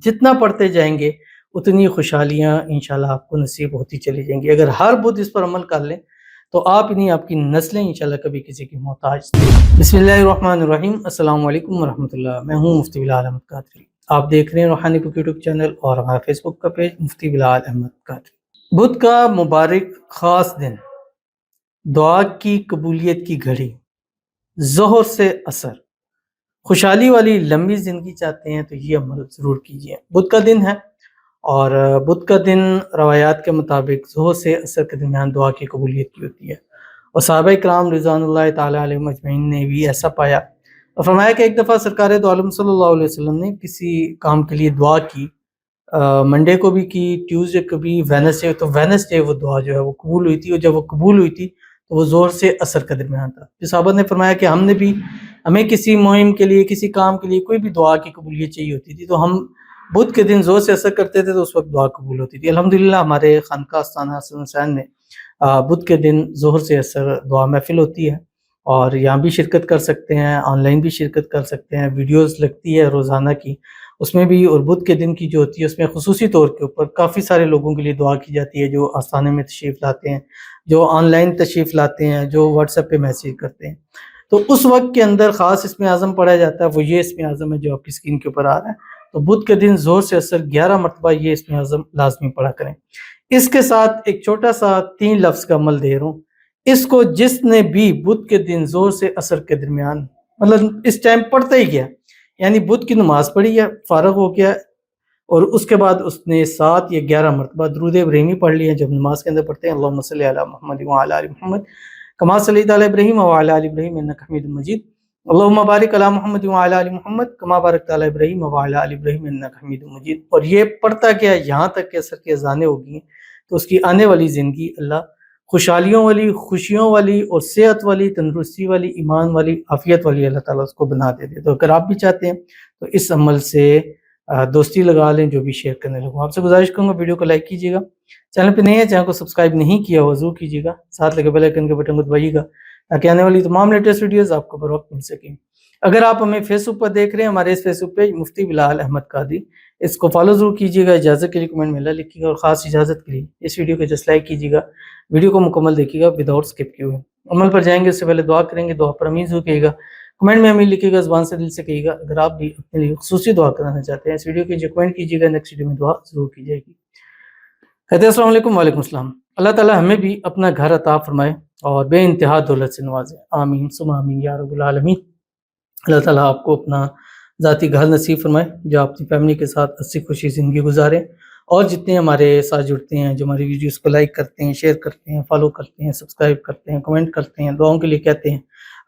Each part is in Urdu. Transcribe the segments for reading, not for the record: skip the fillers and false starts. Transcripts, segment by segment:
جتنا پڑھتے جائیں گے اتنی خوشحالیاں انشاءاللہ آپ کو نصیب ہوتی چلی جائیں گی۔ اگر ہر بدھ اس پر عمل کر لیں تو آپ نہیں، آپ کی نسلیں انشاءاللہ کبھی کسی کی محتاج نہیں۔ بسم اللہ الرحمن الرحیم۔ السلام علیکم ورحمۃ اللہ۔ میں ہوں مفتی بلال احمد قادری۔ آپ دیکھ رہے ہیں روحانی بک یوٹیوب چینل اور ہمارا فیس بک کا پیج مفتی بلال احمد قادری۔ بدھ کا مبارک خاص دن، دعا کی قبولیت کی گھڑی، ظہر سے اثر، خوشحالی والی لمبی زندگی چاہتے ہیں تو یہ عمل ضرور کیجیے۔ بدھ کا دن ہے اور بدھ کا دن روایات کے مطابق ظہر سے اثر کے درمیان دعا کی قبولیت کی ہوتی ہے، اور صحابہ کرام رضوان اللہ تعالی علیہم اجمعین نے بھی ایسا پایا اور فرمایا کہ ایک دفعہ سرکار دو عالم صلی اللہ علیہ وسلم نے کسی کام کے لیے دعا کی، منڈے کو بھی کی، ٹیوزڈے کو بھی، وینسڈے، تو وینسڈے وہ دعا جو ہے وہ قبول ہوئی تھی، اور جب وہ قبول ہوئی تھی تو وہ ظہر سے اثر کا درمیان تھا۔ پھر صحابہ نے فرمایا کہ ہمیں کسی مہم کے لیے، کسی کام کے لیے کوئی بھی دعا کی قبولیت چاہیے ہوتی تھی تو ہم بدھ کے دن ظہر سے اثر کرتے تھے تو اس وقت دعا قبول ہوتی تھی۔ الحمدللہ ہمارے خانقاہ آستانہ حسن حسین میں بدھ کے دن ظہر سے اثر دعا محفل ہوتی ہے، اور یہاں بھی شرکت کر سکتے ہیں، آن لائن بھی شرکت کر سکتے ہیں، ویڈیوز لگتی ہے روزانہ کی، اس میں بھی، اور بدھ کے دن کی جو ہوتی ہے اس میں خصوصی طور کے اوپر کافی سارے لوگوں کے لیے دعا کی جاتی ہے جو آستانے میں تشریف لاتے ہیں، جو آن لائن تشریف لاتے ہیں، جو واٹس ایپ پہ میسیج کرتے ہیں۔ تو اس وقت کے اندر خاص اسم اعظم پڑھا جاتا ہے، وہ یہ اسم اعظم ہے جو آپ کی اسکرین کے اوپر آ رہا ہے۔ تو بدھ کے دن ظہر سے اثر 11 مرتبہ یہ اسم اعظم لازمی پڑھا کریں۔ اس کے ساتھ ایک چھوٹا سا 3 لفظ کا عمل دے رہا ہوں، اس کو جس نے بھی بدھ کے دن ظہر سے اثر کے درمیان، مطلب اس ٹائم پڑھتا ہی گیا، یعنی بدھ کی نماز پڑھی ہے، فارغ ہو گیا، اور اس کے بعد اس نے 7 یا 11 مرتبہ درود ابراہیمی پڑھ لیا، جب نماز کے اندر پڑھتے ہیں اللہم صلی علی محمد وعلی آل محمد کما صلیت علی ابراہیم وعلی آل ابراہیم انک حمید مجید، اللہم بارک علی محمد وعلی آل محمد کما بارکت علی ابراہیم وعلی آل ابراہیم انک حمید مجید، اور یہ پڑھتا گیا یہاں تک کہ عصر کی اذانیں ہو گئی، تو اس کی آنے والی زندگی اللہ خوشحالیوں والی، خوشیوں والی، اور صحت والی، تندرستی والی، ایمان والی، عافیت والی اللہ تعالیٰ اس کو بنا دے۔ تو اگر آپ بھی چاہتے ہیں تو اس عمل سے دوستی لگا لیں، جو بھی شیئر کرنے لگوں۔ آپ سے گزارش کروں گا ویڈیو کو لائک کیجیے گا، چینل پہ نہیں ہے، چینل کو سبسکرائب نہیں کیا ہو ضرور کیجیے گا، ساتھ لگے بیل آئیکن کے بٹن کو دبائیے گا تاکہ آنے والی تمام لیٹسٹ ویڈیوز آپ کو بر وقت مل سکیں۔ اگر آپ ہمیں فیس بک پر دیکھ رہے ہیں، ہمارے اس فیس بک پیج مفتی بلال احمد قادری، اس کو فالو ضرور کیجیے گا، اجازت کے لیے کمنٹ میں اللہ لکھیے گا، اور خاص اجازت کے لیے اس ویڈیو کو جسٹ لائک کیجیے گا، ویڈیو کو مکمل دیکھیے گا وداؤٹ اسکپ کیے ہوئے۔ عمل پر جائیں گے اس سے پہلے دعا کریں گے، دعا پر امین ضرور کہیے گا، کمنٹ میں امین لکھیے گا، زبان سے دل سے کہیے گا۔ اگر آپ بھی اپنے لیے خصوصی دعا کرانا چاہتے ہیں اس ویڈیو کی جو کمنٹ کیجیے گا، نیکسٹ ویڈیو میں دعا ضرور کی جائے گی۔ کہتے ہیں السلام علیکم، وعلیکم السلام۔ اللہ تعالیٰ ہمیں بھی اپنا گھر عطا فرمائے اور بے انتہا دولت سے نوازے، آمین ثم آمین یا رب العالمین۔ اللہ تعالیٰ آپ کو اپنا ذاتی گھر نصیب فرمائے جو آپ کی فیملی کے ساتھ اچھی خوشی زندگی گزارے، اور جتنے ہمارے ساتھ جڑتے ہیں، جو ہماری ویڈیوز کو لائک کرتے ہیں، شیئر کرتے ہیں، فالو کرتے ہیں، سبسکرائب کرتے ہیں، کمنٹ کرتے ہیں، دعاؤں کے لیے کہتے ہیں،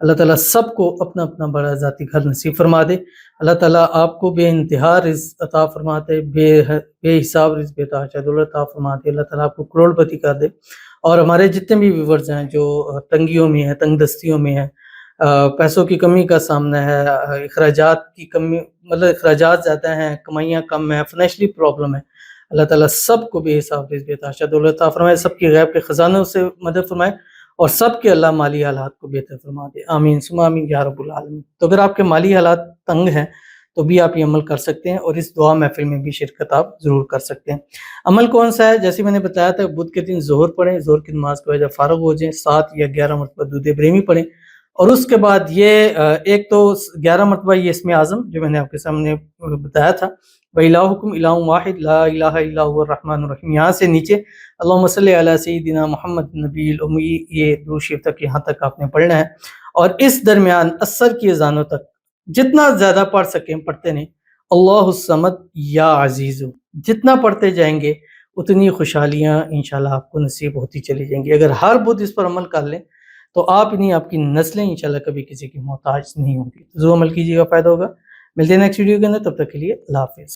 اللہ تعالیٰ سب کو اپنا اپنا بڑا ذاتی گھر نصیب فرما دے۔ اللہ تعالیٰ آپ کو بے انتہا رزق عطا فرماتے، بے حساب رزق، بے تحاشا دولت عطا فرماتے، اللہ تعالیٰ آپ کو کروڑ پتی کر دے۔ اور ہمارے جتنے بھی ویورز ہیں جو تنگیوں میں ہیں، تنگ دستیوں میں ہیں، پیسوں کی کمی کا سامنا ہے، اخراجات کی کمی، مطلب اخراجات زیادہ ہیں، کمائیاں کم ہیں، فائنینشلی پرابلم ہے، اللہ تعالیٰ سب کو بے حساب رزق، بے تحاشا دولت عطا فرمائے، سب کی غیب کے خزانوں سے مدد فرمائے، اور سب کے اللہ مالی حالات کو بہتر فرما دے، آمین ثم آمین یا رب العالمین۔ تو اگر آپ کے مالی حالات تنگ ہیں تو بھی آپ یہ عمل کر سکتے ہیں، اور اس دعا محفل میں بھی شرکت آپ ضرور کر سکتے ہیں۔ عمل کون سا ہے؟ جیسے میں نے بتایا تھا، بدھ کے دن ظہر پڑھیں، ظہر کی نماز کے بعد جب فارغ ہو جائیں 7 یا 11 مرتبہ درود ابراہیمی پڑھیں، اور اس کے بعد یہ ایک تو 11 مرتبہ یہ اسم اعظم جو میں نے آپ کے سامنے بتایا تھا، وَإِلَٰهُكُمْ إِلَٰهٌ وَاحِدٌ لَا إِلَٰهَ إِلَّا هُوَ الرَّحْمَٰنُ الرَّحِيمُ، یہاں سے نیچے اللہم صلی علی سیدنا محمد نبی الامی، یہ درود شریف تک یہاں تک آپ نے پڑھنا ہے، اور اس درمیان عصر کی اذانوں تک جتنا زیادہ پڑھ سکیں پڑھتے نہیں، اللہ الصمد یا عزیز، جتنا پڑھتے جائیں گے اتنی خوشحالیاں انشاءاللہ آپ کو نصیب ہوتی چلی جائیں گی۔ اگر ہر بدھ اس پر عمل کر لیں تو آپ نہیں، آپ کی نسلیں انشاءاللہ کبھی کسی کی محتاج نہیں ہوں گی۔ ضرور عمل کیجیے گا، فائدہ ہوگا۔ ملتے ہیں نیکسٹ ویڈیو کے اندر، تب تک کے لیے اللہ حافظ۔